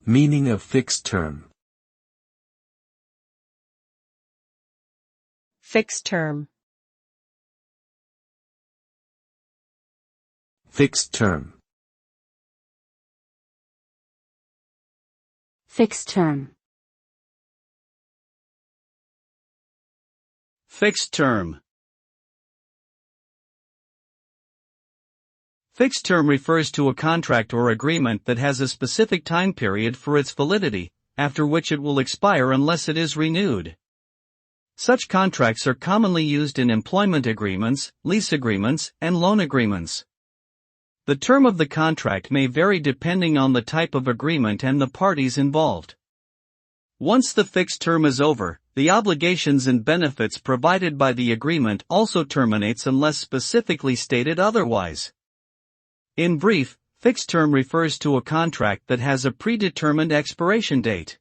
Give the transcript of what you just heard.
Meaning of fixed term. Fixed term. Fixed term. Fixed term. Fixed term. Fixed term refers to a contract or agreement that has a specific time period for its validity, after which it will expire unless it is renewed. Such contracts are commonly used in employment agreements, lease agreements, and loan agreements. The term of the contract may vary depending on the type of agreement and the parties involved. Once the fixed term is over, the obligations and benefits provided by the agreement also terminates unless specifically stated otherwise. In brief, fixed term refers to a contract that has a predetermined expiration date.